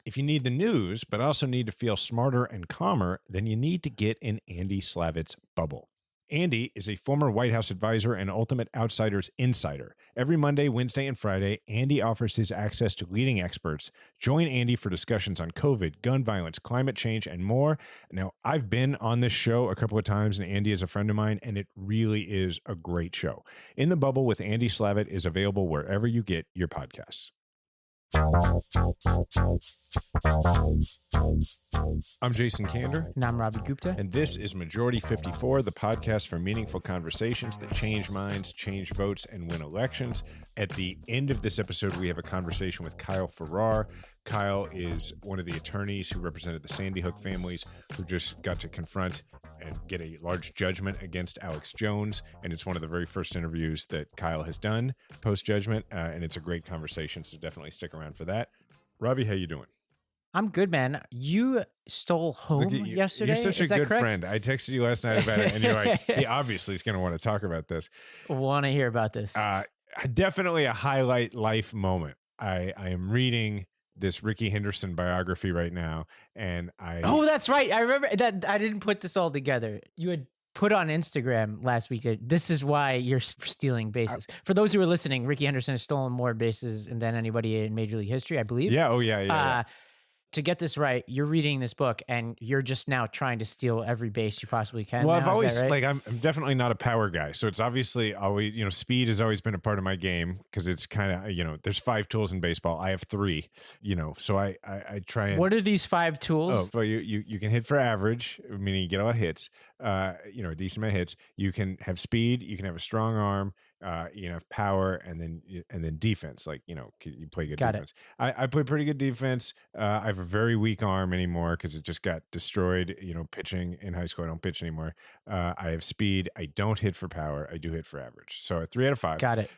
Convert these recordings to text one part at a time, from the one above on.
If you need the news, but also need to feel smarter and calmer, then you need to get in Andy Slavitt's bubble. Andy is a former White House advisor and Ultimate Outsiders insider. Every Monday, Wednesday, and Friday, Andy offers his access to leading experts. Join Andy for discussions on COVID, gun violence, climate change, and more. Now, I've been on this show a couple of times, and Andy is a friend of mine, and it really is a great show. In the Bubble with Andy Slavitt is available wherever you get your podcasts. I'm Jason Kander. And I'm Ravi Gupta. And this is Majority 54, the podcast for meaningful conversations that change minds, change votes, and win elections. At the end of this episode, we have a conversation with Kyle Farrar. Kyle is one of the attorneys who represented the Sandy Hook families who just got to confront and get a large judgment against Alex Jones. And it's one of the very first interviews that Kyle has done post-judgment. And it's a great conversation, so definitely stick around for that. Ravi, how you doing? I'm good, man. You stole home yesterday? You're such a good correct? friend. I texted you last night about it, and you're like, he obviously is going to want to talk about this. Want to hear about this. Definitely a highlight life moment. I am reading this Ricky Henderson biography right now, and Oh, that's right. I remember that. I didn't put this all together. You had put on Instagram last week that this is why you're stealing bases. For those who are listening, Ricky Henderson has stolen more bases than anybody in Major League history, I believe. Yeah. Oh, yeah. To get this right, you're reading this book and you're just now trying to steal every base you possibly can. Well, now. I've always right? I'm definitely not a power guy, so it's obviously always speed has always been a part of my game because it's kind of there's 5 tools in baseball. I have 3, so I try and. What are these 5 tools? Oh, well, you can hit for average, meaning you get a lot of hits. A decent amount of hits. You can have speed. You can have a strong arm. You can have power, and then defense. Like you play good defense. I play pretty good defense. I have a very weak arm anymore because it just got destroyed. Pitching in high school, I don't pitch anymore. I have speed. I don't hit for power. I do hit for average. So a 3 out of 5. Got it.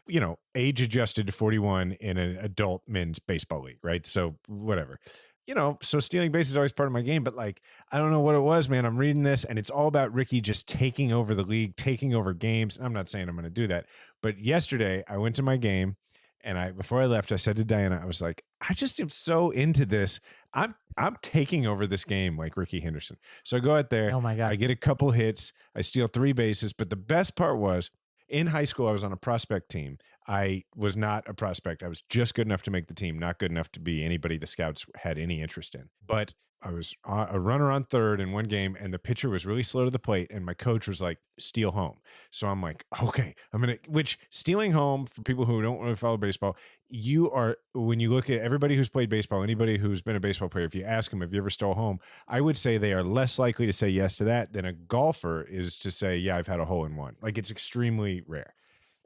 Age adjusted to 41 in an adult men's baseball league, right? So whatever. So stealing base is always part of my game, but I don't know what it was, man. I'm reading this and it's all about Ricky just taking over the league, taking over games. I'm not saying I'm going to do that, but yesterday I went to my game and before I left, I said to Diana, I was like, I just am so into this. I'm taking over this game like Ricky Henderson. So I go out there. Oh my God. I get a couple hits. I steal 3 bases, but the best part was in high school, I was on a prospect team. I was not a prospect. I was just good enough to make the team, not good enough to be anybody the scouts had any interest in. But I was a runner on third in one game, and the pitcher was really slow to the plate, and my coach was like, steal home. So I'm like, okay, which stealing home, for people who don't really follow baseball, when you look at everybody who's played baseball, anybody who's been a baseball player, if you ask them, have you ever stole home? I would say they are less likely to say yes to that than a golfer is to say, yeah, I've had a hole in one. It's extremely rare.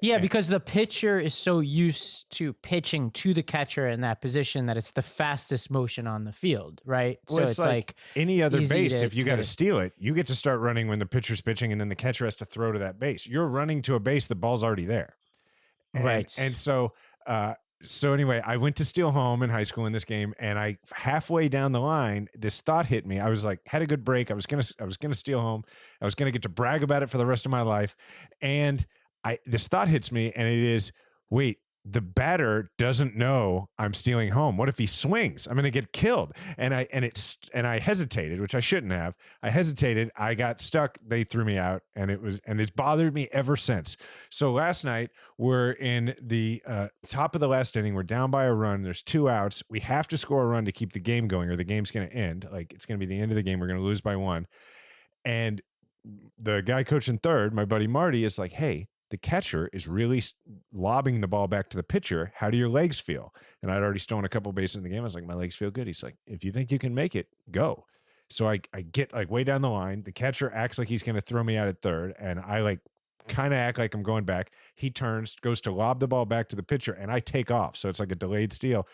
Yeah, because the pitcher is so used to pitching to the catcher in that position that it's the fastest motion on the field, right? Well, so it's like any other base. If you got to steal it, you get to start running when the pitcher's pitching, and then the catcher has to throw to that base. You're running to a base, the ball's already there. Right. And so anyway, I went to steal home in high school in this game, and I halfway down the line, this thought hit me. I was like, had a good break. I was gonna steal home. I was gonna get to brag about it for the rest of my life, and this thought hits me, and it is, wait, the batter doesn't know I'm stealing home. What if he swings? I'm going to get killed. And I hesitated, which I shouldn't have. I hesitated. I got stuck. They threw me out, and it's bothered me ever since. So last night we're in the top of the last inning. We're down by a run. There's 2 outs. We have to score a run to keep the game going, or the game's going to end. It's going to be the end of the game. We're going to lose by 1. And the guy coaching third, my buddy Marty, is like, hey, the catcher is really lobbing the ball back to the pitcher. How do your legs feel? And I'd already stolen a couple bases in the game. I was like, my legs feel good. He's like, if you think you can make it, go. So I get way down the line. The catcher acts like he's going to throw me out at third. And I kind of act like I'm going back. He turns, goes to lob the ball back to the pitcher, and I take off. So it's like a delayed steal.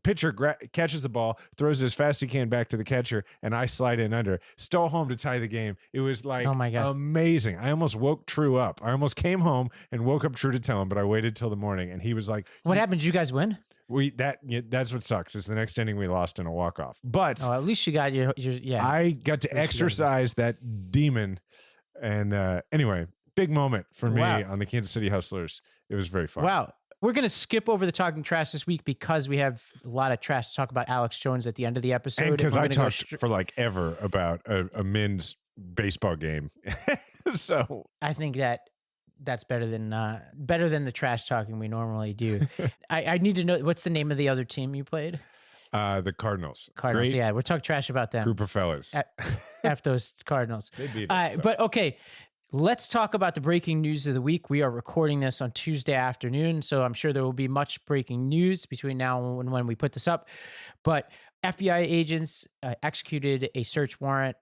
Pitcher catches the ball, throws it as fast as he can back to the catcher, and I slide in under. Stole home to tie the game. It was oh my God, amazing. I almost woke True up. I almost came home and woke up True to tell him, but I waited till the morning, and he was like, what happened? Did you guys win? That's what sucks. Is the next inning we lost in a walk-off. But at least you got your yeah. I got to exercise that demon. And anyway, big moment for me on the Kansas City Hustlers. It was very fun. Wow. We're going to skip over the talking trash this week because we have a lot of trash to talk about Alex Jones at the end of the episode. And because I talked for like ever about a men's baseball game. So I think that's better than the trash talking we normally do. I need to know, what's the name of the other team you played? The Cardinals. Cardinals, Great yeah. We'll talk trash about them. group of fellas. F those Cardinals. They beat us. So. But okay, let's talk about the breaking news of the week. We are recording this on Tuesday afternoon, so I'm sure there will be much breaking news between now and when we put this up. But FBI agents executed a search warrant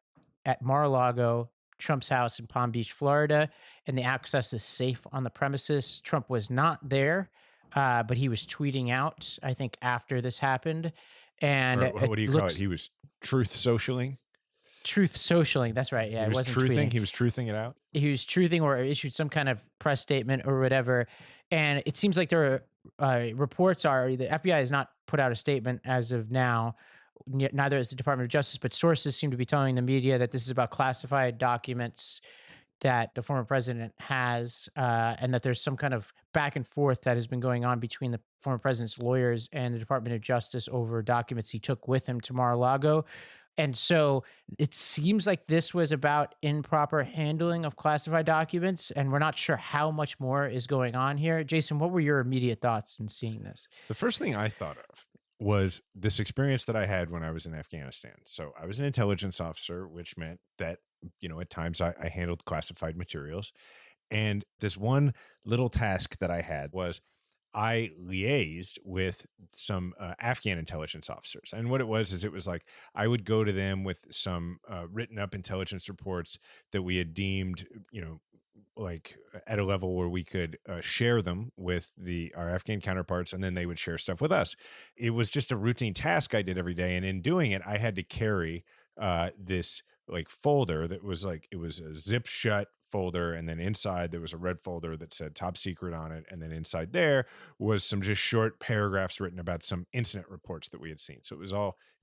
at Mar-a-Lago, Trump's house in Palm Beach, Florida, and they accessed the safe on the premises. Trump was not there, but he was tweeting out, I think, after this happened. And what do you call it? He was truth socialing? Truth socialing. That's right. Yeah, he was wasn't truthing. tweeting. He was truthing it out. He was truthing or issued some kind of press statement or whatever. And it seems like there are reports are the FBI has not put out a statement as of now. Neither has the Department of Justice, but sources seem to be telling the media that this is about classified documents that the former president has, and that there's some kind of back and forth that has been going on between the former president's lawyers and the Department of Justice over documents he took with him to Mar-a-Lago. And so it seems like this was about improper handling of classified documents, and we're not sure how much more is going on here. Jason, what were your immediate thoughts in seeing this? The first thing I thought of was this experience that I had when I was in Afghanistan. So I was an intelligence officer, which meant that, at times I handled classified materials. And this one little task that I had was I liaised with some Afghan intelligence officers. And what it was like I would go to them with some written up intelligence reports that we had deemed, like at a level where we could share them with our Afghan counterparts, and then they would share stuff with us. It was just a routine task I did every day. And in doing it, I had to carry this like folder that was like, it was a zip shut folder, and then inside there was a red folder that said top secret on it, and then inside there was some just short paragraphs written about some incident reports that we had seen. So it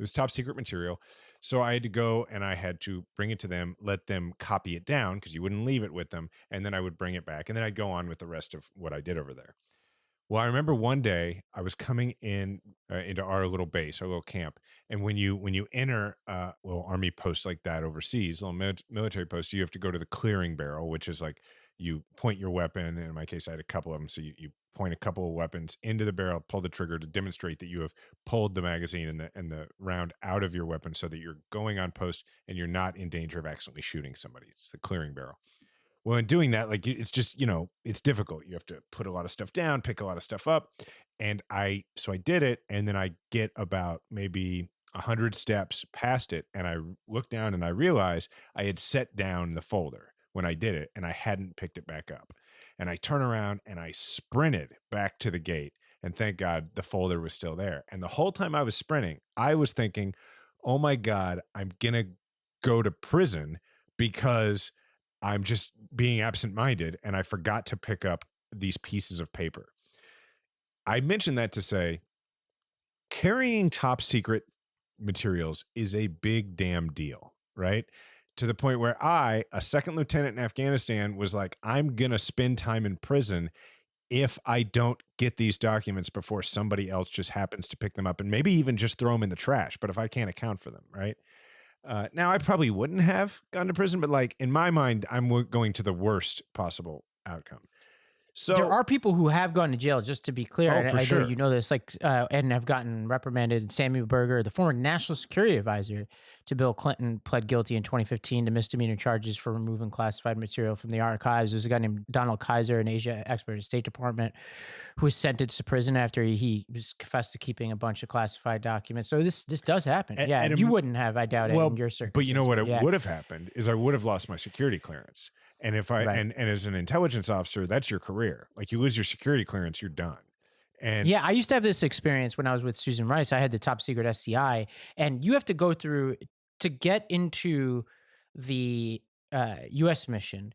was top secret material. So I had to go and I had to bring it to them, let them copy it down because you wouldn't leave it with them, and then I would bring it back, and then I'd go on with the rest of what I did over there. Well, I remember one day I was coming in into our little base, our little camp, and when you enter a little army post like that overseas, a little military post, you have to go to the clearing barrel, which is like you point your weapon. And in my case, I had a couple of them, so you point a couple of weapons into the barrel, pull the trigger to demonstrate that you have pulled the magazine and the round out of your weapon, so that you're going on post and you're not in danger of accidentally shooting somebody. It's the clearing barrel. Well, in doing that, like it's just, it's difficult. You have to put a lot of stuff down, pick a lot of stuff up. And so I did it. And then I get about maybe 100 steps past it. And I look down and I realize I had set down the folder when I did it, and I hadn't picked it back up. And I turn around and I sprinted back to the gate. And thank God the folder was still there. And the whole time I was sprinting, I was thinking, oh my God, I'm going to go to prison because I'm just being absent-minded and I forgot to pick up these pieces of paper. I mentioned that to say carrying top secret materials is a big damn deal, right? To the point where a second lieutenant in Afghanistan was like, I'm going to spend time in prison if I don't get these documents before somebody else just happens to pick them up and maybe even just throw them in the trash. But if I can't account for them, right? Now, I probably wouldn't have gone to prison, but like in my mind, I'm going to the worst possible outcome. So there are people who have gone to jail, just to be clear. Oh, for I sure. know you know this, and have gotten reprimanded. Samuel Berger, the former national security advisor to Bill Clinton, pled guilty in 2015 to misdemeanor charges for removing classified material from the archives. There's a guy named Donald Kaiser, an Asia expert at the State Department, who was sentenced to prison after he was confessed to keeping a bunch of classified documents. So this does happen. And you wouldn't have, I doubt it, in your circumstances. But you know what would have happened is I would have lost my security clearance. And if and as an intelligence officer, that's your career. Like you lose your security clearance, you're done. And yeah, I used to have this experience when I was with Susan Rice. I had the top secret SCI, and you have to go through to get into the U.S. mission.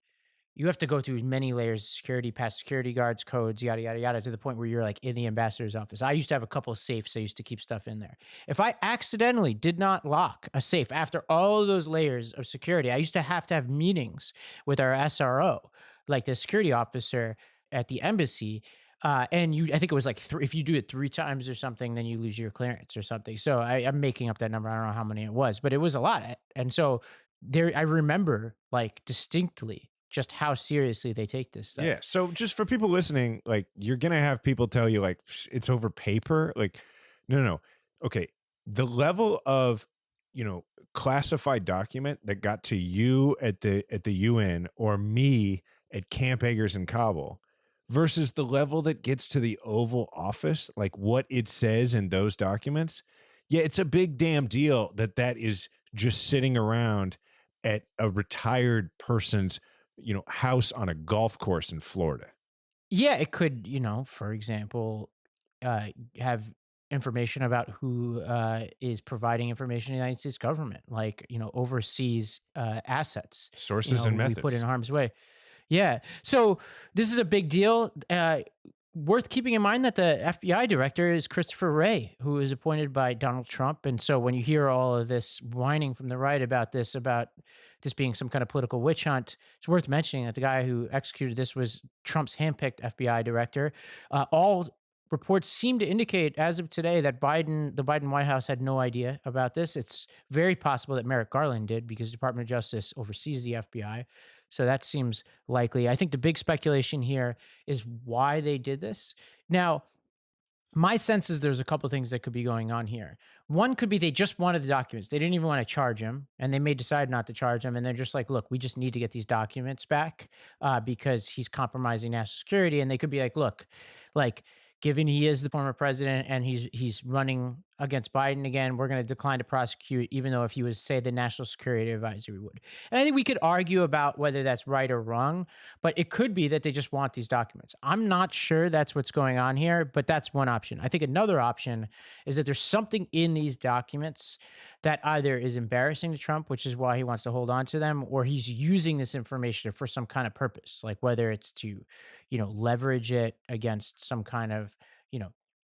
You have to go through many layers of security, past security guards, codes, yada, yada, yada, to the point where you're like in the ambassador's office. I used to have a couple of safes. I used to keep stuff in there. If I accidentally did not lock a safe after all of those layers of security, I used to have meetings with our SRO, like the security officer at the embassy, And I think it was like if you do it 3 times or something, then you lose your clearance or something. So I'm making up that number. I don't know how many it was, but it was a lot. And so I remember like distinctly just how seriously they take this stuff. Yeah. So just for people listening, like you're gonna have people tell you like it's over paper. Like, no. Okay. The level of, classified document that got to you at the UN or me at Camp Eggers in Kabul versus the level that gets to the Oval Office, like what it says in those documents. Yeah, it's a big damn deal that is just sitting around at a retired person's house on a golf course in Florida. Yeah, it could, for example, have information about who is providing information to the United States government, like, overseas assets, Sources and we put in methods. harm's way. Yeah. So this is a big deal. Worth keeping in mind that the FBI director is Christopher Wray, who is appointed by Donald Trump. And so when you hear all of this whining from the right about this being some kind of political witch hunt, it's worth mentioning that the guy who executed this was Trump's handpicked FBI director. All reports seem to indicate, as of today, that the Biden White House had no idea about this. It's very possible that Merrick Garland did because the Department of Justice oversees the FBI. So that seems likely. I think the big speculation here is why they did this. Now, my sense is there's a couple of things that could be going on here. One could be they just wanted the documents. They didn't even want to charge him, and they may decide not to charge him. And they're just like, look, we just need to get these documents back because he's compromising national security. And they could be like, look, like, given he is the former president and he's running against Biden again, we're going to decline to prosecute, even though if he was, say, the National Security Advisor, we would. And I think we could argue about whether that's right or wrong, but it could be that they just want these documents. I'm not sure that's what's going on here, but that's one option. I think another option is that there's something in these documents that either is embarrassing to Trump, which is why he wants to hold on to them, or he's using this information for some kind of purpose, like whether it's to, leverage it against some kind of,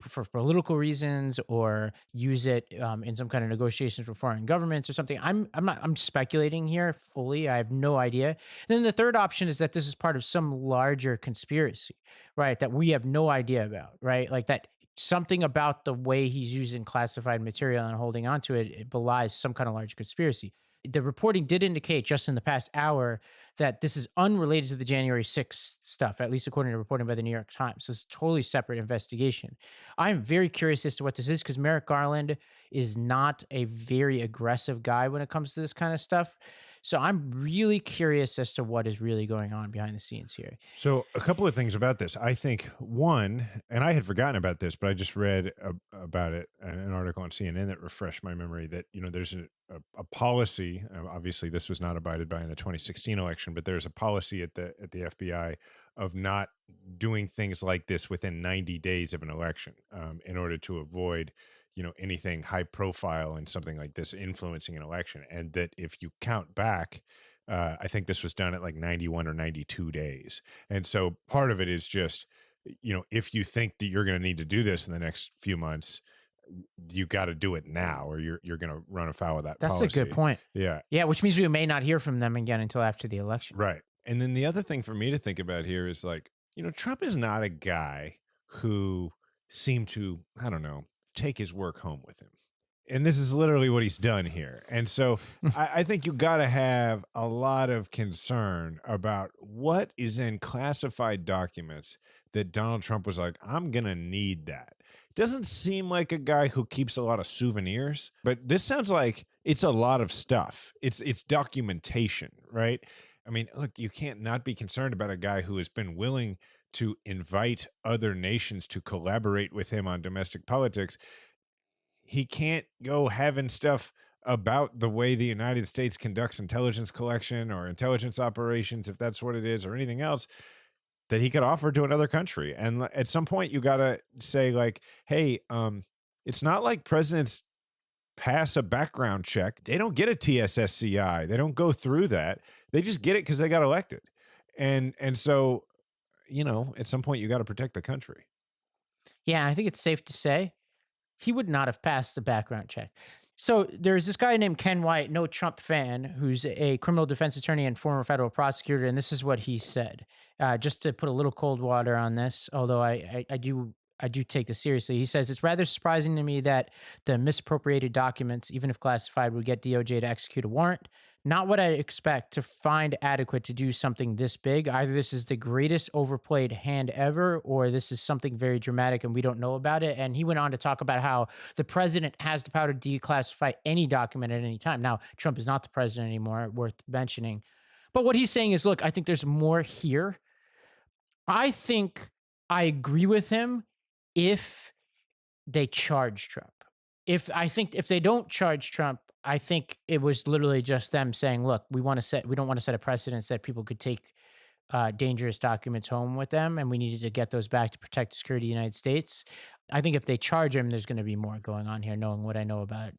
for political reasons, or use it in some kind of negotiations with foreign governments or something. I'm speculating here fully. I have no idea. And then the third option is that this is part of some larger conspiracy, right? That we have no idea about, right? Like that something about the way he's using classified material and holding onto it, it belies some kind of large conspiracy. The reporting did indicate just in the past hour that this is unrelated to the January 6th stuff, at least according to reporting by the New York Times. So it's a totally separate investigation. I'm very curious as to what this is because Merrick Garland is not a very aggressive guy when it comes to this kind of stuff. So I'm really curious as to what is really going on behind the scenes here. So a couple of things about this. I think one, and I had forgotten about this, but I just read about it, an article on CNN that refreshed my memory that, there's a policy. Obviously, this was not abided by in the 2016 election, but there's a policy at the FBI of not doing things like this within 90 days of an election in order to avoid anything high profile and something like this influencing an election. And that if you count back, I think this was done at like 91 or 92 days. And so part of it is just, if you think that you're going to need to do this in the next few months, you got to do it now, or you're going to run afoul of that policy. That's a good point. Yeah. Yeah, which means we may not hear from them again until after the election. Right. And then the other thing for me to think about here is like, Trump is not a guy who seemed to, I don't know, take his work home with him. And this is literally what he's done here. And so I think you got to have a lot of concern about what is in classified documents that Donald Trump was like, I'm going to need that. Doesn't seem like a guy who keeps a lot of souvenirs, but this sounds like it's a lot of stuff. It's documentation, right? I mean, look, you can't not be concerned about a guy who has been willing to invite other nations to collaborate with him on domestic politics. He can't go having stuff about the way the United States conducts intelligence collection or intelligence operations, if that's what it is, or anything else that he could offer to another country. And at some point you got to say like, hey, it's not like presidents pass a background check. They don't get a TSSCI. They don't go through that. They just get it because they got elected. And so, at some point you got to protect the country. Yeah, I think it's safe to say he would not have passed the background check. So there's this guy named Ken White, no Trump fan, who's a criminal defense attorney and former federal prosecutor, and this is what he said. Just to put a little cold water on this, although I do take this seriously. He says it's rather surprising to me that the misappropriated documents, even if classified, would get DOJ to execute a warrant. Not what I expect to find adequate to do something this big. Either this is the greatest overplayed hand ever, or this is something very dramatic and we don't know about it. And he went on to talk about how the president has the power to declassify any document at any time. Now, Trump is not the president anymore, worth mentioning. But what he's saying is, look, I think there's more here. I think I agree with him if they charge Trump. If they don't charge Trump, I think it was literally just them saying, look, we don't want to set a precedence that people could take dangerous documents home with them, and we needed to get those back to protect the security of the United States. I think if they charge him, there's going to be more going on here, knowing what I know about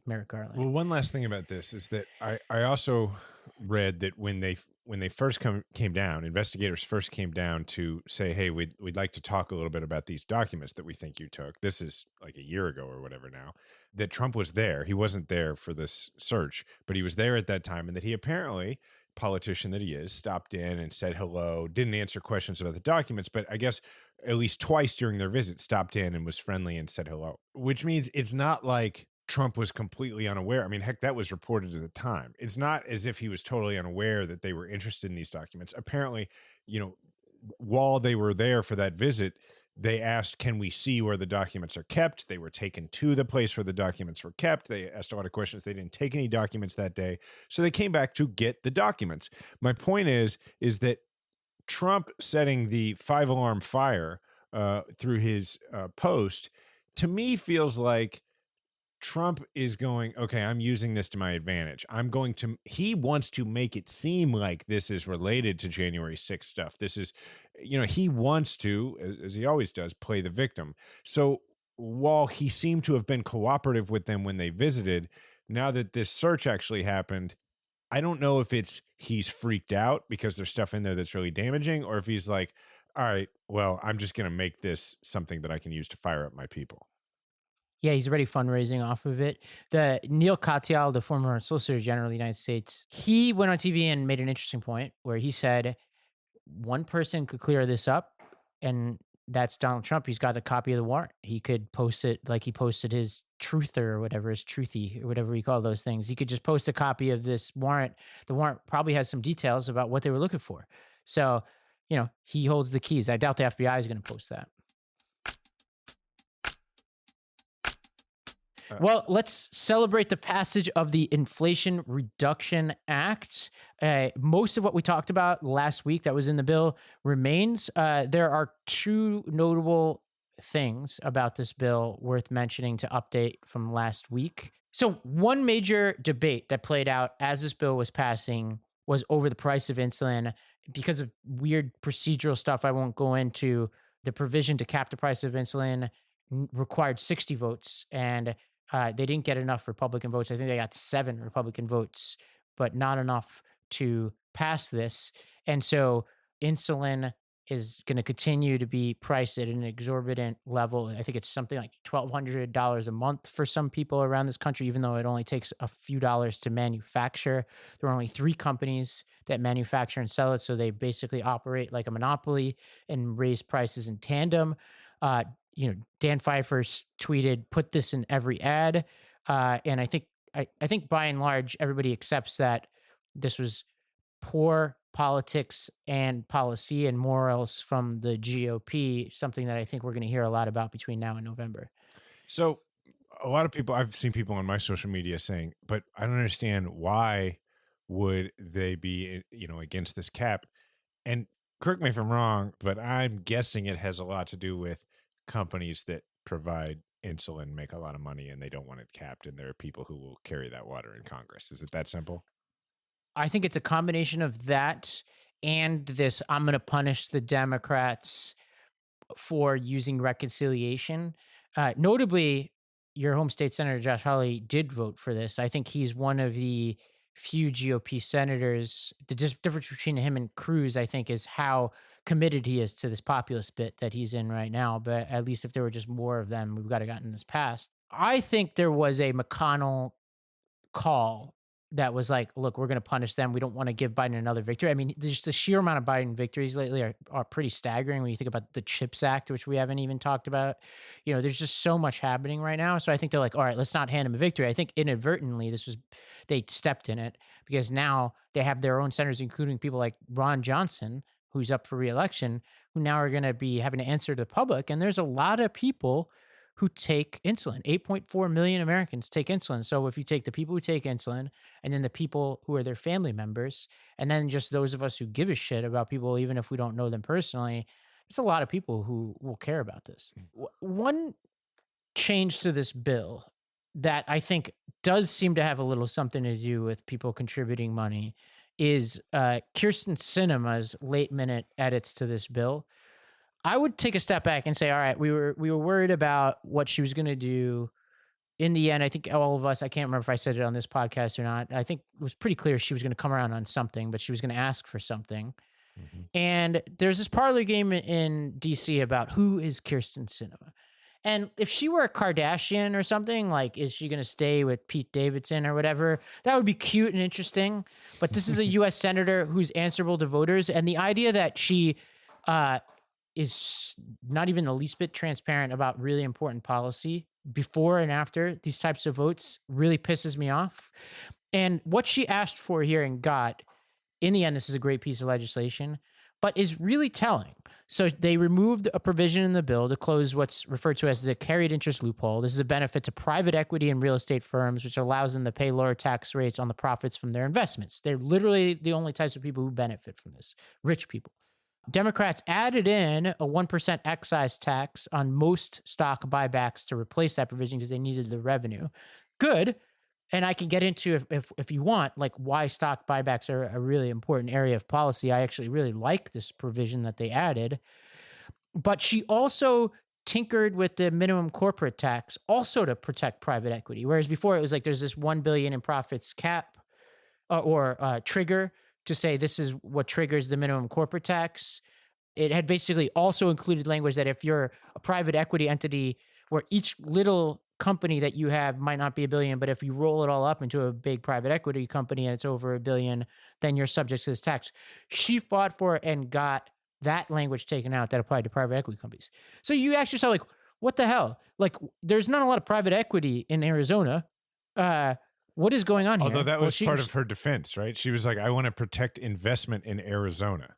Merrick Garland. Well, one last thing about this is that I also read that when they first came down, investigators first came down to say, hey, we'd like to talk a little bit about these documents that we think you took. This is like a year ago or whatever now, that Trump was there. He wasn't there for this search, but he was there at that time, and that he apparently, politician that he is, stopped in and said hello, didn't answer questions about the documents, but I guess at least twice during their visit stopped in and was friendly and said hello, which means it's not like Trump was completely unaware. I mean, heck, that was reported at the time. It's not as if he was totally unaware that they were interested in these documents. Apparently, while they were there for that visit, they asked, can we see where the documents are kept? They were taken to the place where the documents were kept. They asked a lot of questions. They didn't take any documents that day. So they came back to get the documents. My point is that Trump setting the 5-alarm fire through his post, to me, feels like Trump is going, okay, I'm using this to my advantage. He wants to make it seem like this is related to January 6th stuff. This is, he wants to, as he always does, play the victim. So while he seemed to have been cooperative with them when they visited, now that this search actually happened, I don't know if he's freaked out because there's stuff in there that's really damaging, or if he's like, all right, well, I'm just going to make this something that I can use to fire up my people. Yeah, he's already fundraising off of it. The Neil Katyal, the former Solicitor General of the United States, he went on TV and made an interesting point where he said one person could clear this up, and that's Donald Trump. He's got a copy of the warrant. He could post it like he posted his truther or whatever, his truthy or whatever we call those things. He could just post a copy of this warrant. The warrant probably has some details about what they were looking for. So, he holds the keys. I doubt the FBI is going to post that. Well, let's celebrate the passage of the Inflation Reduction Act. Most of what we talked about last week that was in the bill remains. There are two notable things about this bill worth mentioning to update from last week. So one major debate that played out as this bill was passing was over the price of insulin. Because of weird procedural stuff I won't go into, the provision to cap the price of insulin required 60 votes, and they didn't get enough Republican votes. I think they got 7 Republican votes, but not enough to pass this. And so insulin is going to continue to be priced at an exorbitant level. I think it's something like $1,200 a month for some people around this country, even though it only takes a few dollars to manufacture. There are only 3 companies that manufacture and sell it, so they basically operate like a monopoly and raise prices in tandem. Dan Pfeiffer tweeted, "Put this in every ad," and I think by and large everybody accepts that this was poor politics and policy and morals from the GOP. Something that I think we're going to hear a lot about between now and November. So, a lot of people, I've seen people on my social media saying, "But I don't understand why would they be, against this cap?" And correct me if I'm wrong, but I'm guessing it has a lot to do with companies that provide insulin make a lot of money and they don't want it capped, and there are people who will carry that water in Congress. Is it that simple? I think it's a combination of that and this, I'm going to punish the Democrats for using reconciliation. Notably, your home state Senator Josh Hawley did vote for this. I think he's one of the few GOP senators. The difference between him and Cruz, I think, is how committed he is to this populist bit that he's in right now. But at least if there were just more of them, we've got to gotten this passed. I think there was a McConnell call that was like, look, we're going to punish them. We don't want to give Biden another victory. I mean, just the sheer amount of Biden victories lately are pretty staggering when you think about the CHIPS Act, which we haven't even talked about. You know, there's just so much happening right now. So I think they're like, all right, let's not hand him a victory. I think inadvertently they stepped in it because now they have their own senators, including people like Ron Johnson, who's up for reelection, who now are going to be having to answer to the public. And there's a lot of people who take insulin. 8.4 million Americans take insulin. So if you take the people who take insulin and then the people who are their family members, and then just those of us who give a shit about people, even if we don't know them personally, it's a lot of people who will care about this. One change to this bill that I think does seem to have a little something to do with people contributing money is Kyrsten Sinema's late minute edits to this bill. I would take a step back and say, all right, we were worried about what she was going to do. In the end, I think all of us, I can't remember if I said it on this podcast or not. I think it was pretty clear she was going to come around on something, but she was going to ask for something. Mm-hmm. And there's this parlor game in DC about who is Kyrsten Sinema. And if she were a Kardashian or something, like, is she going to stay with Pete Davidson or whatever? That would be cute and interesting. But this is a U.S. senator who's answerable to voters. And the idea that she is not even the least bit transparent about really important policy before and after these types of votes really pisses me off. And what she asked for here and got, in the end, this is a great piece of legislation, but is really telling. So they removed a provision in the bill to close what's referred to as the carried interest loophole. This is a benefit to private equity and real estate firms, which allows them to pay lower tax rates on the profits from their investments. They're literally the only types of people who benefit from this, rich people. Democrats added in a 1% excise tax on most stock buybacks to replace that provision because they needed the revenue. Good. And I can get into, if you want, like why stock buybacks are a really important area of policy. I actually really like this provision that they added. But she also tinkered with the minimum corporate tax also to protect private equity. Whereas before it was like there's this $1 billion in profits cap or trigger to say this is what triggers the minimum corporate tax. It had basically also included language that if you're a private equity entity where each little company that you have might not be $1 billion, but if you roll it all up into a big private equity company and it's over $1 billion, then you're subject to this tax. She fought for it and got that language taken out that applied to private equity companies. So you actually saw like, what the hell? Like there's not a lot of private equity in Arizona. What is going on here? Although that was part of her defense, right? She was like, I want to protect investment in Arizona.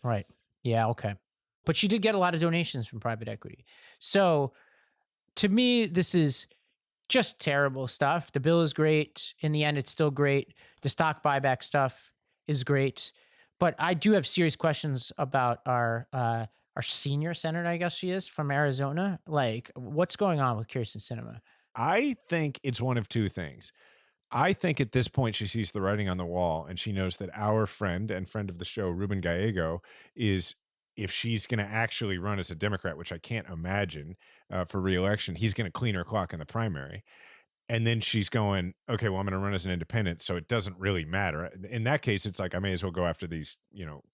Right. Yeah, okay. But she did get a lot of donations from private equity. So to me, this is just terrible stuff. The bill is great. In the end, it's still great. The stock buyback stuff is great. But I do have serious questions about our senior senator, I guess she is, from Arizona. Like, what's going on with Kyrsten Sinema? I think it's one of two things. I think at this point she sees the writing on the wall and she knows that our friend and friend of the show, Ruben Gallego, is, if she's going to actually run as a Democrat, which I can't imagine for re-election, he's going to clean her clock in the primary. And then she's going, okay, well, I'm going to run as an independent, so it doesn't really matter. In that case, it's like I may as well go after these,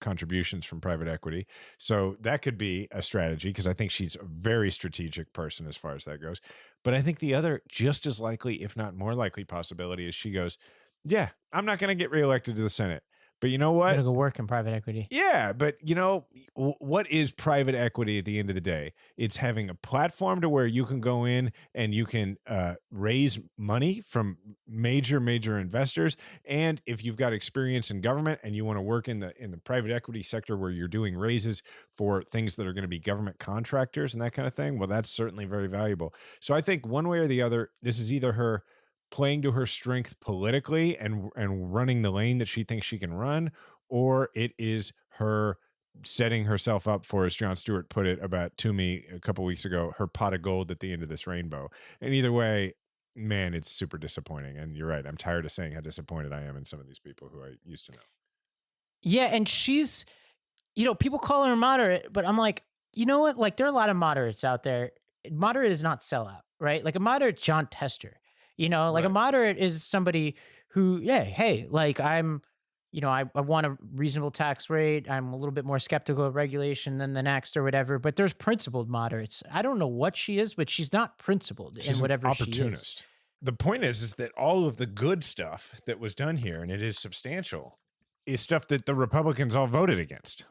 contributions from private equity. So that could be a strategy because I think she's a very strategic person as far as that goes. But I think the other just as likely, if not more likely possibility is she goes, yeah, I'm not going to get reelected to the Senate. But you know what? I'm going to go work in private equity. Yeah, but what is private equity at the end of the day? It's having a platform to where you can go in and you can raise money from major investors. And if you've got experience in government and you want to work in the private equity sector where you're doing raises for things that are going to be government contractors and that kind of thing, well, that's certainly very valuable. So I think one way or the other, this is either her playing to her strength politically and running the lane that she thinks she can run, or it is her setting herself up for, as Jon Stewart put it to me a couple weeks ago, her pot of gold at the end of this rainbow. And either way, man, it's super disappointing. And you're right. I'm tired of saying how disappointed I am in some of these people who I used to know. Yeah. And she's, people call her moderate, but I'm like, you know what? Like there are a lot of moderates out there. Moderate is not sellout, right? Like a moderate, John Tester. Like right. A moderate is somebody who, yeah, hey, like I'm, I want a reasonable tax rate. I'm a little bit more skeptical of regulation than the next or whatever, but there's principled moderates. I don't know what she is, but she's not principled She's in whatever an she is. opportunist. The point is that all of the good stuff that was done here, and it is substantial, is stuff that the Republicans all voted against.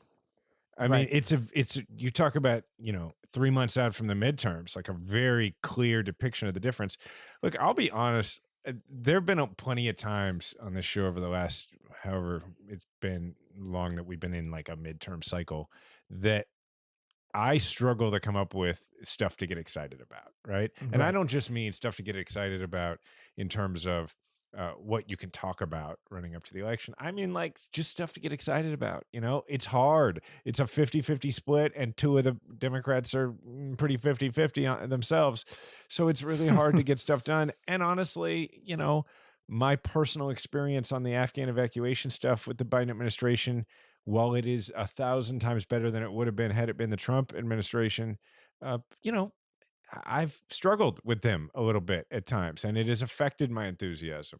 I mean, it's you talk about, 3 months out from the midterms, like a very clear depiction of the difference. Look, I'll be honest. There have been plenty of times on this show over the last, however it's been long that we've been in like a midterm cycle, that I struggle to come up with stuff to get excited about, right? And I don't just mean stuff to get excited about in terms of what you can talk about running up to the election. I mean, like, just stuff to get excited about. It's hard. It's a 50-50 split, and two of the Democrats are pretty 50-50 themselves. So it's really hard to get stuff done. And honestly, my personal experience on the Afghan evacuation stuff with the Biden administration, while it is 1,000 times better than it would have been had it been the Trump administration, I've struggled with them a little bit at times, and it has affected my enthusiasm.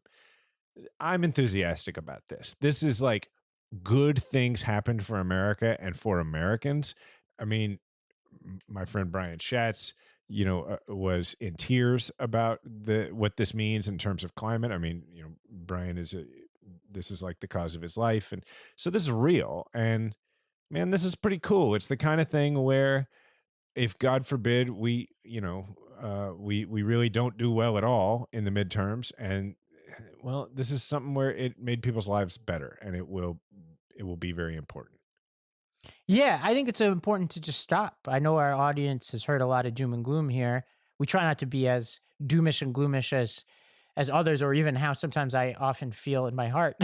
I'm enthusiastic about this. This is like good things happened for America and for Americans. I mean, my friend Brian Schatz, was in tears about what this means in terms of climate. I mean, Brian this is like the cause of his life, and so this is real. And man, this is pretty cool. It's the kind of thing where, if God forbid we really don't do well at all in the midterms, and well, this is something where it made people's lives better, and it will be very important. Yeah, I think it's important to just stop. I know our audience has heard a lot of doom and gloom here. We try not to be as doomish and gloomish as others, or even how sometimes I often feel in my heart.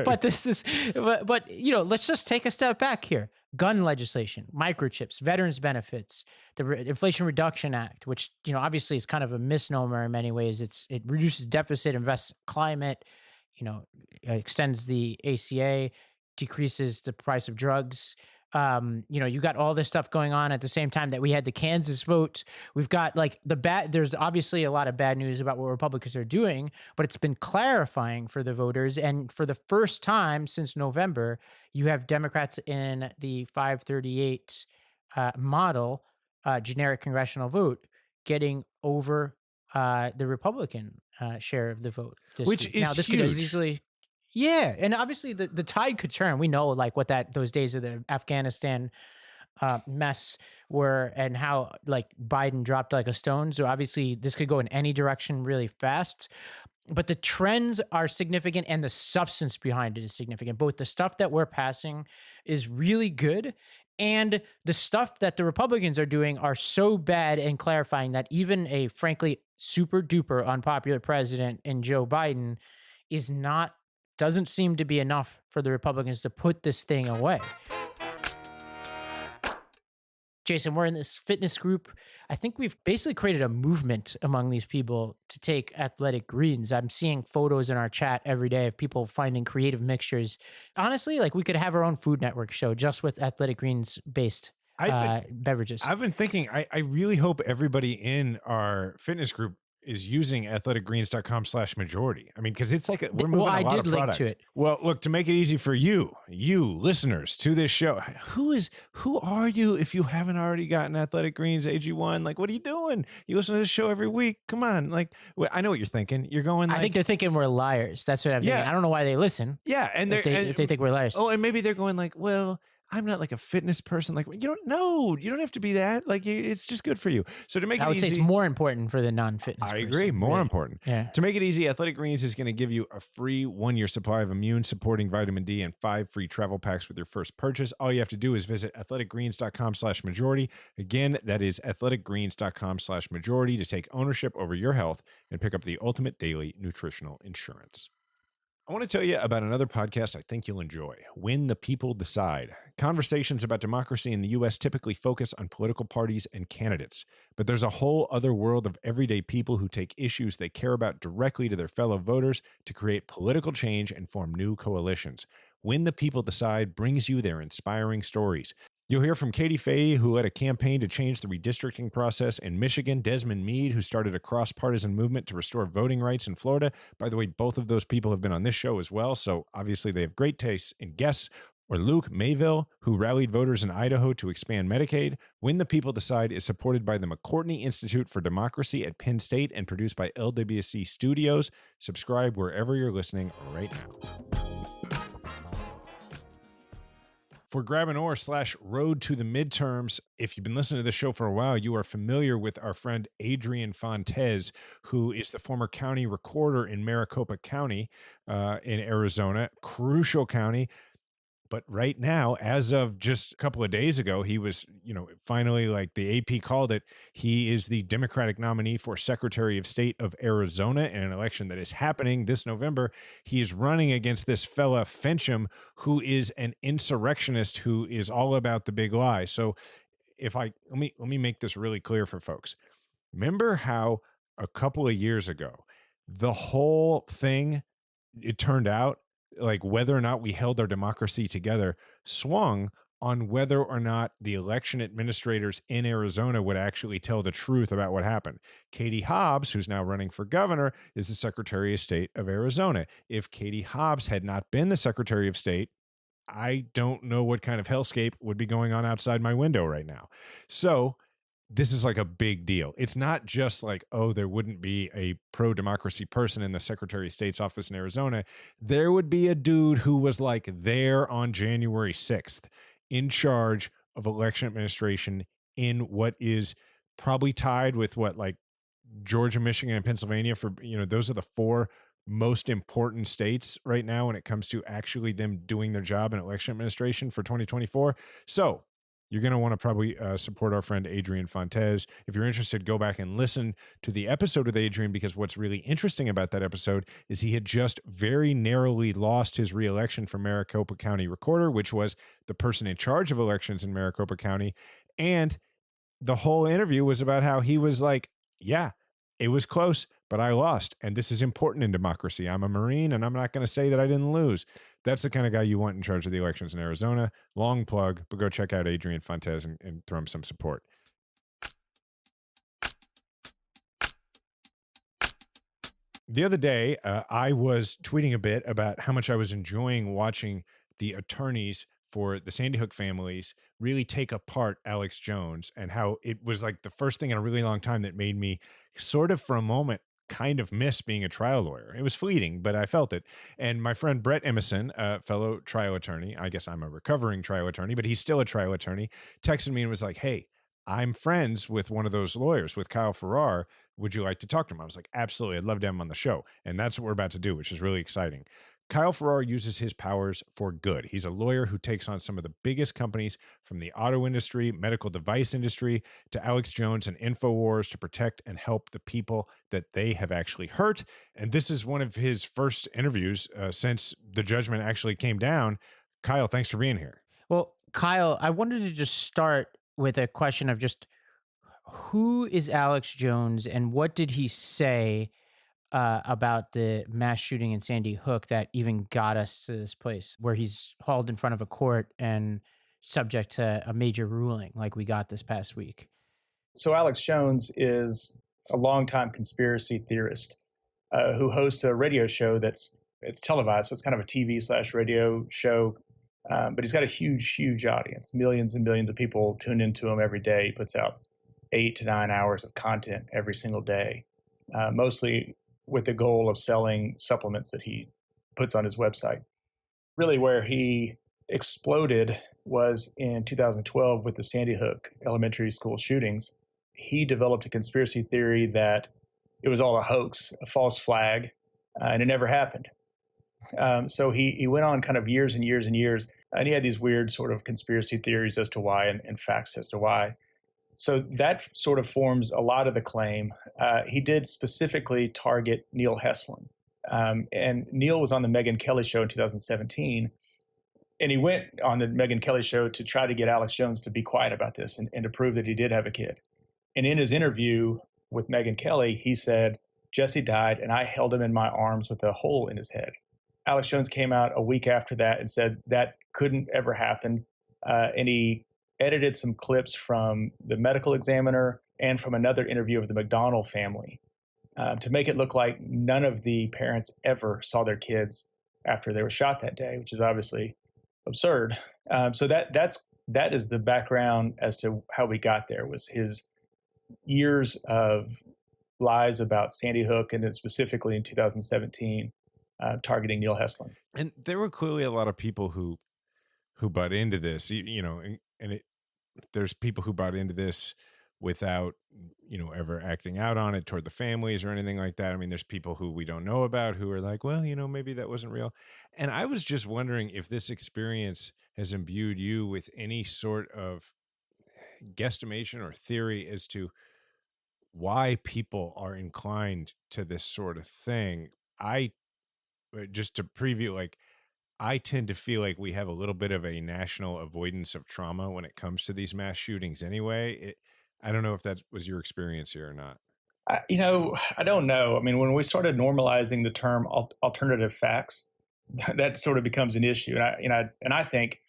But this is, but let's just take a step back here. Gun legislation, microchips, veterans benefits, the Inflation Reduction Act, which obviously is kind of a misnomer in many ways. It reduces deficit, invests in climate, extends the ACA, decreases the price of drugs. You got all this stuff going on at the same time that we had the Kansas vote. We've got there's obviously a lot of bad news about what Republicans are doing, but it's been clarifying for the voters. And for the first time since November, you have Democrats in the 538 model, generic congressional vote, getting over the Republican share of the vote. Which is now, this huge. could as easily... Yeah, and obviously the tide could turn. We know what those days of the Afghanistan mess were, and how Biden dropped like a stone. So obviously this could go in any direction really fast. But the trends are significant, and the substance behind it is significant. Both the stuff that we're passing is really good, and the stuff that the Republicans are doing are so bad and clarifying that even a frankly super duper unpopular president in Joe Biden doesn't seem to be enough for the Republicans to put this thing away. Jason, we're in this fitness group. I think we've basically created a movement among these people to take athletic greens. I'm seeing photos in our chat every day of people finding creative mixtures. Honestly, we could have our own Food Network show just with athletic greens based beverages. I've been thinking, I really hope everybody in our fitness group is using athleticgreens.com/majority. I mean, because it's like we're moving a lot of product. To it. Well, look, to make it easy for you listeners to this show, who are you if you haven't already gotten Athletic Greens AG1? What are you doing? You listen to this show every week. Come on. I know what you're thinking. You're going. I think they're thinking we're liars. That's what I'm thinking. I don't know why they listen. Yeah, and if they think we're liars. Oh, and maybe they're going well, I'm not a fitness person. You don't have to be that. It's just good for you. So to make it easy, I would say it's more important for the non-fitness. I agree. More important. Yeah. To make it easy, Athletic Greens is going to give you a free 1-year supply of immune-supporting vitamin D and 5 free travel packs with your first purchase. All you have to do is visit athleticgreens.com/majority. Again, that is athleticgreens.com/majority to take ownership over your health and pick up the ultimate daily nutritional insurance. I want to tell you about another podcast I think you'll enjoy, When the People Decide. Conversations about democracy in the U.S. typically focus on political parties and candidates, but there's a whole other world of everyday people who take issues they care about directly to their fellow voters to create political change and form new coalitions. When the People Decide brings you their inspiring stories. You'll hear from Katie Fahey, who led a campaign to change the redistricting process in Michigan, Desmond Meade, who started a cross-partisan movement to restore voting rights in Florida. By the way, both of those people have been on this show as well, so obviously they have great taste in guests. Or Luke Mayville, who rallied voters in Idaho to expand Medicaid. When the People Decide is supported by the McCourtney Institute for Democracy at Penn State and produced by LWC Studios. Subscribe wherever you're listening right now. For Grab an Oar / Road to the Midterms, if you've been listening to this show for a while, you are familiar with our friend Adrian Fontes, who is the former county recorder in Maricopa County in Arizona, crucial county. But right now, as of just a couple of days ago, he was, finally, like the AP called it, he is the Democratic nominee for Secretary of State of Arizona in an election that is happening this November. He is running against this fella Fencham, who is an insurrectionist who is all about the big lie. So let me make this really clear for folks. Remember how a couple of years ago, the whole thing, it turned out, like whether or not we held our democracy together, swung on whether or not the election administrators in Arizona would actually tell the truth about what happened. Katie Hobbs, who's now running for governor, is the Secretary of State of Arizona. If Katie Hobbs had not been the Secretary of State, I don't know what kind of hellscape would be going on outside my window right now. So this is like a big deal. It's not just like, oh, there wouldn't be a pro-democracy person in the Secretary of State's office in Arizona. There would be a dude who was like there on January 6th in charge of election administration in what is probably tied with like Georgia, Michigan, and Pennsylvania for, those are the four most important states right now when it comes to actually them doing their job in election administration for 2024. So you're going to want to probably support our friend Adrian Fontes. If you're interested, go back and listen to the episode with Adrian, because what's really interesting about that episode is he had just very narrowly lost his reelection for Maricopa County Recorder, which was the person in charge of elections in Maricopa County. And the whole interview was about how he was like, yeah, it was close, but I lost. And this is important in democracy. I'm a Marine, and I'm not going to say that I didn't lose. That's the kind of guy you want in charge of the elections in Arizona. Long plug, but go check out Adrian Fontes and throw him some support. The other day, I was tweeting a bit about how much I was enjoying watching the attorneys for the Sandy Hook families really take apart Alex Jones, and how it was like the first thing in a really long time that made me sort of for a moment kind of miss being a trial lawyer. It was fleeting, but I felt it. And my friend Brett Emerson, a fellow trial attorney, I guess I'm a recovering trial attorney, but he's still a trial attorney, texted me and was like, hey, I'm friends with one of those lawyers, with Kyle Farrar. Would you like to talk to him? I was like, absolutely. I'd love to have him on the show. And that's what we're about to do, which is really exciting. Kyle Farrar uses his powers for good. He's a lawyer who takes on some of the biggest companies, from the auto industry, medical device industry, to Alex Jones and InfoWars, to protect and help the people that they have actually hurt. And this is one of his first interviews since the judgment actually came down. Kyle, thanks for being here. Well, Kyle, I wanted to just start with a question of just who is Alex Jones and what did he say about the mass shooting in Sandy Hook that even got us to this place where he's hauled in front of a court and subject to a major ruling like we got this past week? So Alex Jones is a longtime conspiracy theorist who hosts a radio show it's televised. So it's kind of a TV/radio show, but he's got a huge audience. Millions and millions of people tune into him every day. He puts out 8 to 9 hours of content every single day, mostly with the goal of selling supplements that he puts on his website. Really where he exploded was in 2012 with the Sandy Hook elementary school shootings. He developed a conspiracy theory that it was all a hoax, a false flag, and it never happened. So he went on kind of years and years and years, and he had these weird sort of conspiracy theories as to why and facts as to why. So that sort of forms a lot of the claim. He did specifically target Neil Heslin. And Neil was on the Megyn Kelly show in 2017. And he went on the Megyn Kelly show to try to get Alex Jones to be quiet about this and to prove that he did have a kid. And in his interview with Megyn Kelly, he said, Jesse died and I held him in my arms with a hole in his head. Alex Jones came out a week after that and said that couldn't ever happen. And he edited some clips from the medical examiner and from another interview of the McDonald family to make it look like none of the parents ever saw their kids after they were shot that day, which is obviously absurd. So that is the background as to how we got there, was his years of lies about Sandy Hook, and then specifically in 2017, targeting Neil Heslin. And there were clearly a lot of people who bought into this, there's people who bought into this without, ever acting out on it toward the families or anything like that. I mean, there's people who we don't know about who are like, well, maybe that wasn't real. And I was just wondering if this experience has imbued you with any sort of guesstimation or theory as to why people are inclined to this sort of thing. Just to preview, I tend to feel like we have a little bit of a national avoidance of trauma when it comes to these mass shootings anyway. I don't know if that was your experience here or not. I don't know. I mean, when we started normalizing the term alternative facts, that sort of becomes an issue. And I think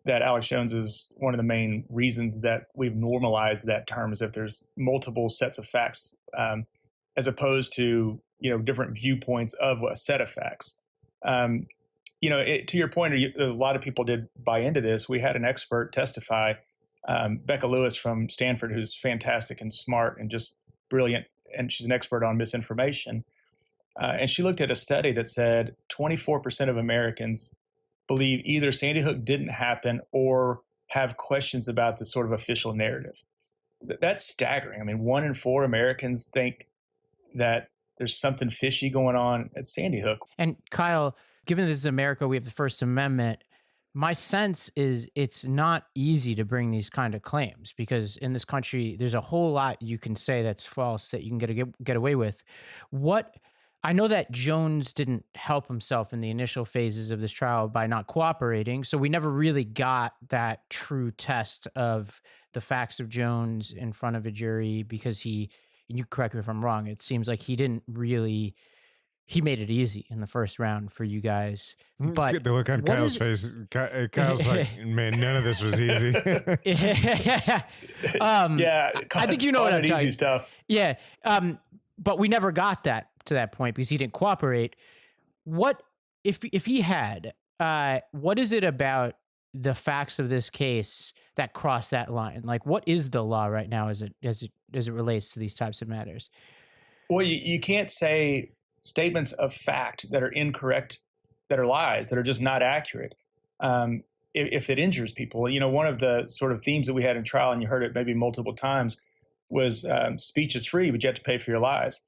that Alex Jones is one of the main reasons that we've normalized that term, is if there's multiple sets of facts, as opposed to, different viewpoints of a set of facts. To your point, a lot of people did buy into this. We had an expert testify, Becca Lewis from Stanford, who's fantastic and smart and just brilliant, and she's an expert on misinformation. And she looked at a study that said 24% of Americans believe either Sandy Hook didn't happen or have questions about the sort of official narrative. That's staggering. I mean, 1 in 4 Americans think that there's something fishy going on at Sandy Hook. And Kyle, given this is America, we have the First Amendment. My sense is it's not easy to bring these kind of claims, because in this country, there's a whole lot you can say that's false that you can get away with. I know that Jones didn't help himself in the initial phases of this trial by not cooperating, so we never really got that true test of the facts of Jones in front of a jury, because and you correct me if I'm wrong, it seems like he made it easy in the first round for you guys. But the look on Kyle's face, Kyle's like, man, none of this was easy. Yeah, I think you know what I'm talking. Easy stuff. Yeah, but we never got to that point because he didn't cooperate. What if he had? What is it about the facts of this case that cross that line? Like, what is the law right now as it relates to these types of matters? Well, you can't say statements of fact that are incorrect, that are lies, that are just not accurate, if it injures people. One of the sort of themes that we had in trial, and you heard it maybe multiple times, was speech is free, but you have to pay for your lies.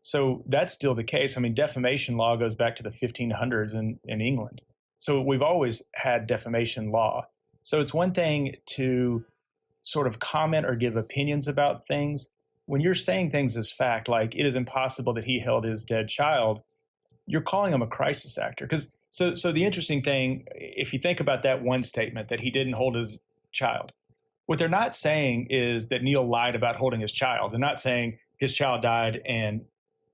So that's still the case. I mean, defamation law goes back to the 1500s in England. So we've always had defamation law. So it's one thing to sort of comment or give opinions about things. When you're saying things as fact, like it is impossible that he held his dead child, you're calling him a crisis actor. So the interesting thing, if you think about that one statement that he didn't hold his child, what they're not saying is that Neil lied about holding his child. They're not saying his child died and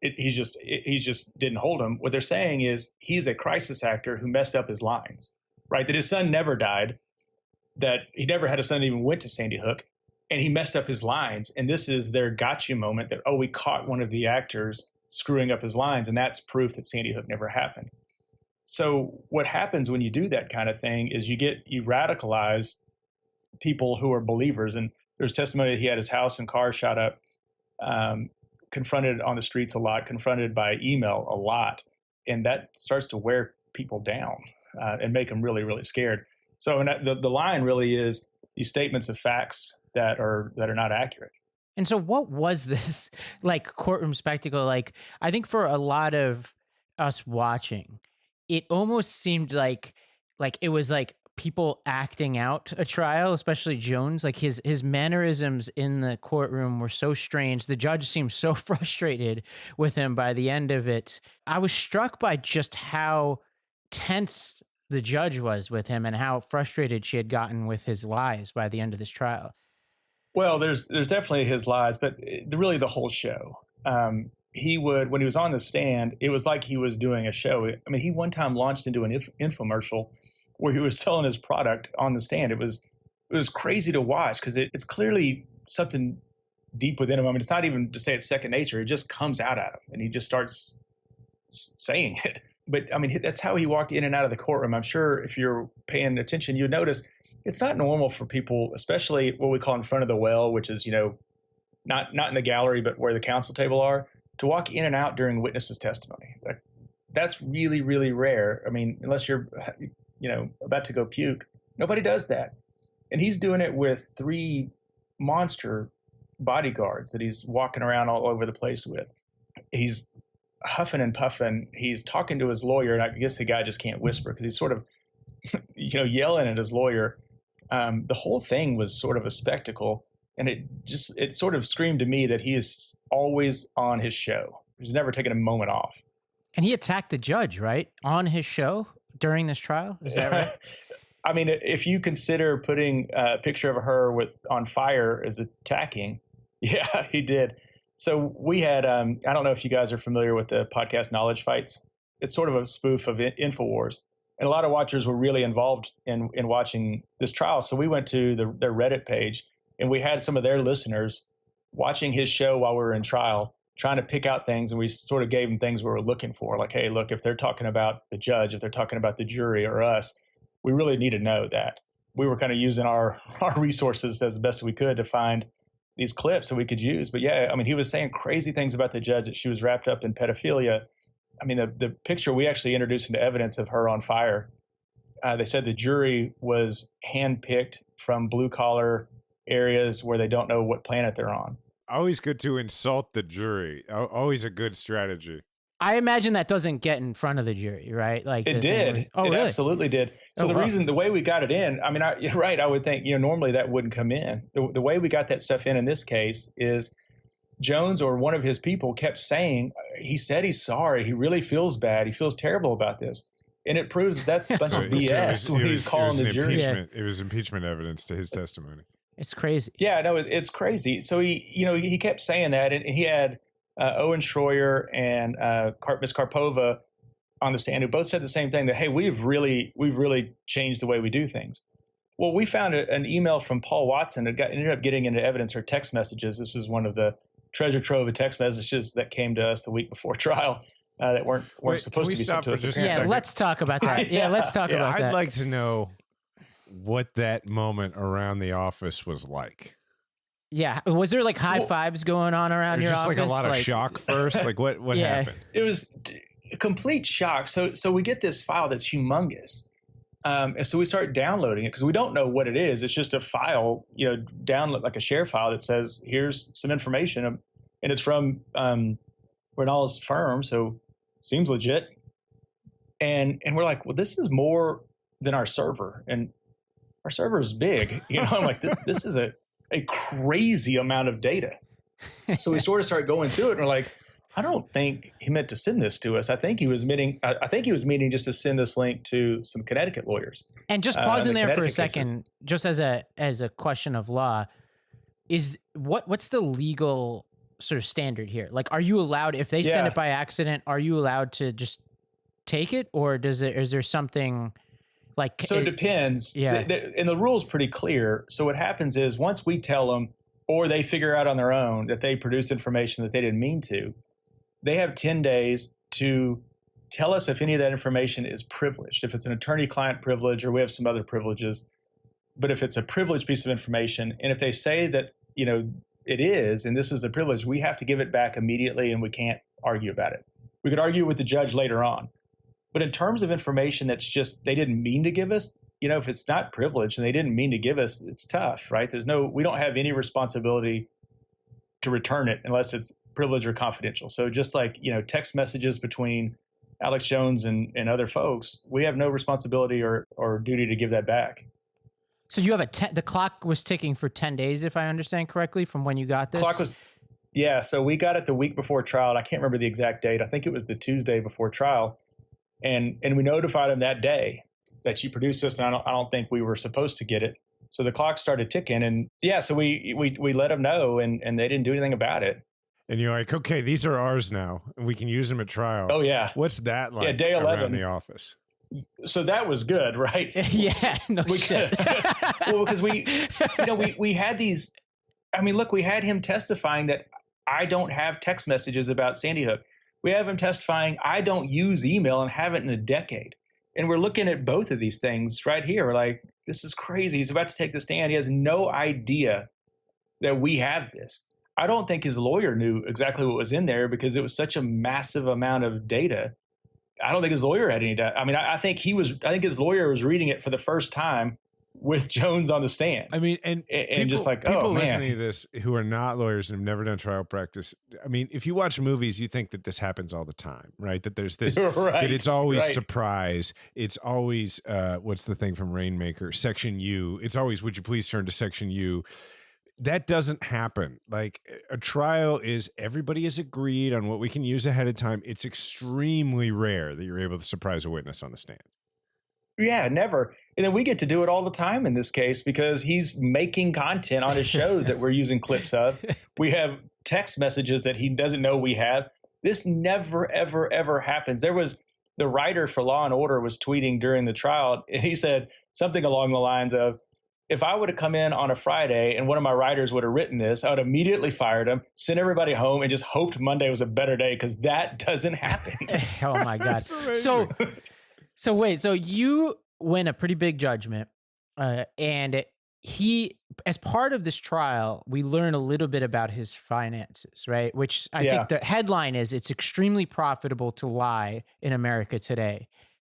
he just didn't hold him. What they're saying is he's a crisis actor who messed up his lines, right? That his son never died, that he never had a son that even went to Sandy Hook, and he messed up his lines. And this is their gotcha moment that, we caught one of the actors screwing up his lines, and that's proof that Sandy Hook never happened. So what happens when you do that kind of thing is you radicalize people who are believers. And there's testimony that he had his house and car shot up, confronted on the streets a lot, confronted by email a lot. And that starts to wear people down and make them really, really scared. So the line really is these statements of facts that are not accurate. And so what was this courtroom spectacle? I think for a lot of us watching, it almost seemed like it was people acting out a trial, especially Jones. His mannerisms in the courtroom were so strange. The judge seemed so frustrated with him by the end of it. I was struck by just how tense the judge was with him and how frustrated she had gotten with his lies by the end of this trial. Well, there's definitely his lies, but really the whole show. He would, when he was on the stand, it was like he was doing a show. I mean, he one time launched into an infomercial where he was selling his product on the stand. It was it was crazy to watch because it's clearly something deep within him. I mean, it's not even to say it's second nature. It just comes out at him and he just starts saying it. But I mean, that's how he walked in and out of the courtroom. I'm sure if you're paying attention, you'd notice it's not normal for people, especially what we call in front of the well, which is, not in the gallery, but where the counsel table are, to walk in and out during witnesses' testimony. Like, that's really, really rare. I mean, unless you're, about to go puke, nobody does that. And he's doing it with 3 monster bodyguards that he's walking around all over the place with. He's huffing and puffing. He's talking to his lawyer, and I guess the guy just can't whisper because he's sort of, yelling at his lawyer. The whole thing was sort of a spectacle, and it sort of screamed to me that he is always on his show. He's never taken a moment off. And he attacked the judge, right, on his show during this trial? Is that right? I mean, if you consider putting a picture of her on fire as attacking, yeah, he did. So we had, I don't know if you guys are familiar with the podcast Knowledge Fights. It's sort of a spoof of InfoWars. And a lot of watchers were really involved in watching this trial. So we went to their Reddit page, and we had some of their listeners watching his show while we were in trial, trying to pick out things. And we sort of gave them things we were looking for. Like, hey, look, if they're talking about the judge, if they're talking about the jury or us, we really need to know that. We were kind of using our resources as the best we could to find these clips that we could use. But yeah, I mean, he was saying crazy things about the judge, that she was wrapped up in pedophilia. I mean, the picture we actually introduced into evidence of her on fire, they said the jury was handpicked from blue collar areas where they don't know what planet they're on. Always good to insult the jury. Always a good strategy. I imagine that doesn't get in front of the jury, right? Like it did. It really? Absolutely did. So the way we got it in, I mean, you're right. I would think, normally that wouldn't come in. The way we got that stuff in this case is Jones or one of his people kept saying, he said he's sorry. He really feels bad. He feels terrible about this. And it proves that's a bunch of BS when he's calling the jury. It was impeachment evidence to his testimony. It's crazy. Yeah, no, it's crazy. So he kept saying that, and he had Owen Schroyer and Ms. Karpova on the stand, who both said the same thing, that, hey, we've really changed the way we do things. Well, we found an email from Paul Watson that ended up getting into evidence, or text messages. This is one of the treasure trove of text messages that came to us the week before trial that weren't supposed to be sent to us. Yeah, let's talk about that. Let's talk about that. I'd like to know what that moment around the office was like. Yeah. Was there like high fives going on around your office? Just like a lot of shock first? Like what happened? It was a complete shock. So we get this file that's humongous. And so we start downloading it because we don't know what it is. It's just a file, download like a share file that says, here's some information. And it's from Rinal's firm. So seems legit. And we're like, well, this is more than our server. And our server is big. I'm like, this is a crazy amount of data. So we sort of start going through it, and we're like, I don't think he meant to send this to us. I think he was meaning just to send this link to some Connecticut lawyers. And just pausing there for a second, just as a question of law, is what's the legal sort of standard here? Like, are you allowed, if they send it by accident, are you allowed to just take it, or is there something like? So it depends. Yeah. And the rule's pretty clear. So what happens is, once we tell them, or they figure out on their own that they produce information that they didn't mean to, they have 10 days to tell us if any of that information is privileged, if it's an attorney-client privilege, or we have some other privileges. But if it's a privileged piece of information, and if they say that, it is, and this is a privilege, we have to give it back immediately, and we can't argue about it. We could argue with the judge later on. But in terms of information that's just, they didn't mean to give us, if it's not privileged and they didn't mean to give us, it's tough, right? We don't have any responsibility to return it unless it's privileged or confidential. So just like, text messages between Alex Jones and other folks, we have no responsibility or duty to give that back. So you have the clock was ticking for 10 days, if I understand correctly, from when you got this? So we got it the week before trial. And I can't remember the exact date. I think it was the Tuesday before trial. And we notified him that day that you produced this, and I don't think we were supposed to get it. So the clock started ticking, and so we let them know, and they didn't do anything about it. And you're like, okay, these are ours now, and we can use them at trial. Oh yeah. What's that like? Day 11 around the office. So that was good, right? Yeah, no shit. Well, because we had these. I mean, look, we had him testifying that I don't have text messages about Sandy Hook. We have him testifying I don't use email and haven't in a decade. And we're looking at both of these things right here. We're like, this is crazy. He's about to take the stand. He has no idea that we have this. I don't think his lawyer knew exactly what was in there because it was such a massive amount of data. I don't think his lawyer had any data. I mean, I think his lawyer was reading it for the first time with Jones on the stand. I mean, and people, just like, people oh, man. listening to this who are not lawyers and have never done trial practice. I mean, if you watch movies, you think that this happens all the time, right? That there's this, right, that it's always right. surprise. It's always, what's the thing from Rainmaker? Section U. It's always, would you please turn to Section U? That doesn't happen. Like, a trial is everybody is agreed on what we can use ahead of time. It's extremely rare that you're able to surprise a witness on the stand. Yeah, never. And then we get to do it all the time in this case because he's making content on his shows that we're using clips of. We have text messages that he doesn't know we have. This never, ever, ever happens. There was the writer for Law and Order was tweeting during the trial, and he said something along the lines of, if I would have come in on a Friday and one of my writers would have written this, I would have immediately fired him, sent everybody home, and just hoped Monday was a better day because that doesn't happen. Oh my God. So wait, so you win a pretty big judgment, and he, as part of this trial, we learn a little bit about his finances, right? Which I think the headline is, it's extremely profitable to lie in America today.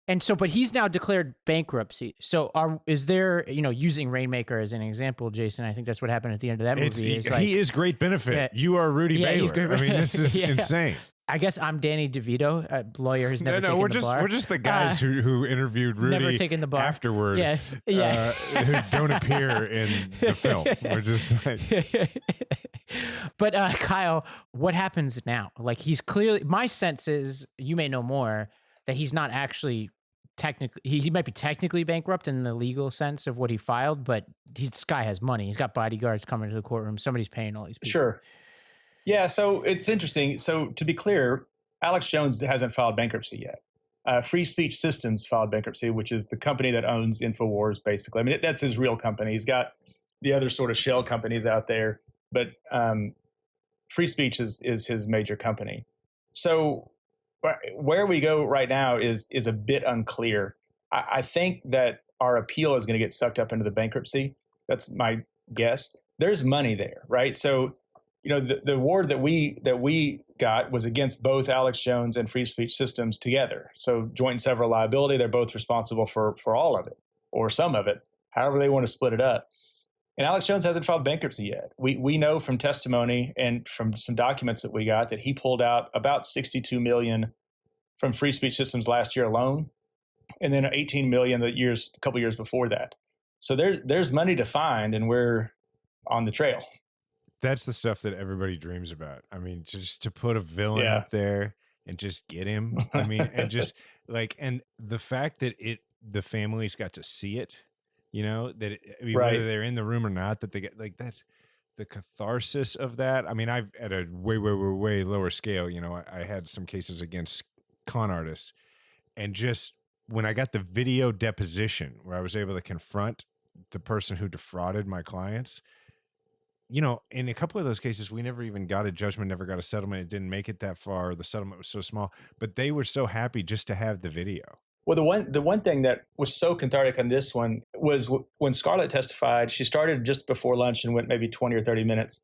And so, but he's now declared bankruptcy. So is there, using Rainmaker as an example, Jason, I think that's what happened at the end of that movie. He is great benefit. You are Rudy Baylor. He's great. I mean, this is insane. I guess I'm Danny DeVito, a lawyer who's never taken the bar. We're just the guys who interviewed Rudy never taken the bar afterward. Who don't appear in the film. We're just like. But Kyle, what happens now? Like, he's clearly, my sense is, you may know more, that he's not actually technically, he might be technically bankrupt in the legal sense of what he filed, but this guy has money. He's got bodyguards coming to the courtroom. Somebody's paying all these people. Sure. Yeah, so it's interesting. So to be clear, Alex Jones hasn't filed bankruptcy yet. Free Speech Systems filed bankruptcy, which is the company that owns InfoWars, basically. I mean, that's his real company. He's got the other sort of shell companies out there, but Free Speech is his major company. So where we go right now is a bit unclear. I think that our appeal is going to get sucked up into the bankruptcy. That's my guess. There's money there, right? So, the award that we got was against both Alex Jones and Free Speech Systems together. So joint and several liability, they're both responsible for all of it or some of it, however they want to split it up. And Alex Jones hasn't filed bankruptcy yet. We know from testimony and from some documents that we got that he pulled out about $62 million from Free Speech Systems last year alone, and then $18 million a couple years before that. So there's money to find, and we're on the trail. That's the stuff that everybody dreams about. I mean, just to put a villain up there and just get him. I mean, and just and the fact that the families got to see it, whether they're in the room or not, that they get that's the catharsis of that. I mean, I've at a way, way, way, way lower scale, I had some cases against con artists, and just when I got the video deposition where I was able to confront the person who defrauded my clients, in a couple of those cases, we never even got a judgment, never got a settlement. It didn't make it that far. The settlement was so small, but they were so happy just to have the video. Well, the one thing that was so cathartic on this one was when Scarlett testified. She started just before lunch and went maybe 20 or 30 minutes.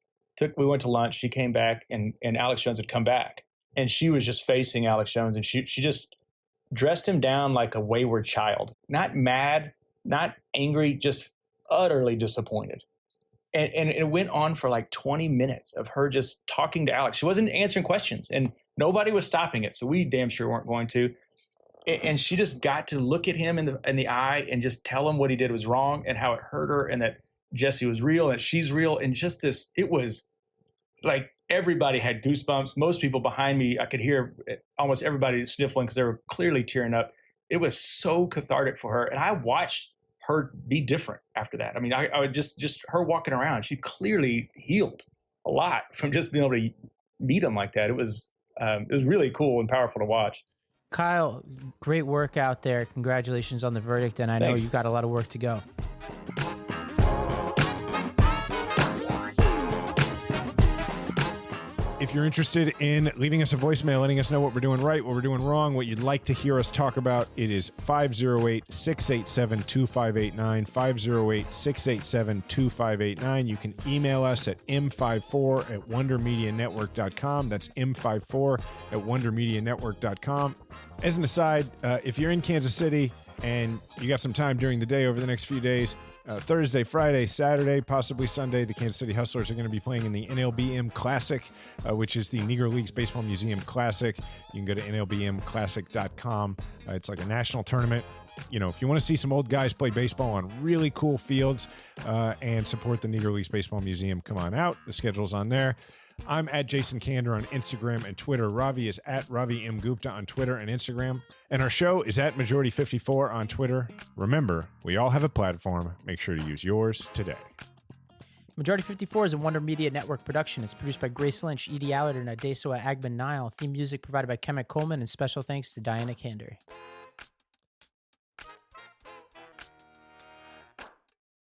We went to lunch. She came back, and Alex Jones had come back, and she was just facing Alex Jones, and she just dressed him down like a wayward child. Not mad, not angry, just utterly disappointed. And it went on for like 20 minutes of her just talking to Alex. She wasn't answering questions, and nobody was stopping it, so we damn sure weren't going to. And she just got to look at him in the eye and just tell him what he did was wrong and how it hurt her, and that Jesse was real and she's real. And just this, it was like everybody had goosebumps. Most people behind me, I could hear almost everybody sniffling because they were clearly tearing up. It was so cathartic for her. And I watched her be different after that. I mean, I would just her walking around, she clearly healed a lot from just being able to meet him like that. It was really cool and powerful to watch. Kyle, great work out there. Congratulations on the verdict, and I know Thanks. you've got a lot of work to go. If you're interested in leaving us a voicemail, letting us know what we're doing right, what we're doing wrong, what you'd like to hear us talk about, it is 508-687-2589, 508-687-2589. You can email us at m54@wondermedianetwork.com. That's m54@wondermedianetwork.com. As an aside, if you're in Kansas City and you got some time during the day over the next few days, Thursday, Friday, Saturday, possibly Sunday, the Kansas City Hustlers are going to be playing in the NLBM Classic, which is the Negro Leagues Baseball Museum Classic. You can go to nlbmclassic.com. It's like a national tournament. You know, if you want to see some old guys play baseball on really cool fields and support the Negro Leagues Baseball Museum, come on out. The schedule's on there. I'm at Jason Kander on Instagram and Twitter. Ravi is at Ravi M. Gupta on Twitter and Instagram. And our show is at Majority54 on Twitter. Remember, we all have a platform. Make sure to use yours today. Majority 54 is a Wonder Media Network production. It's produced by Grace Lynch, Edie Allard, and Adesoa Agban Nile. Theme music provided by Kemet Coleman, and special thanks to Diana Kander.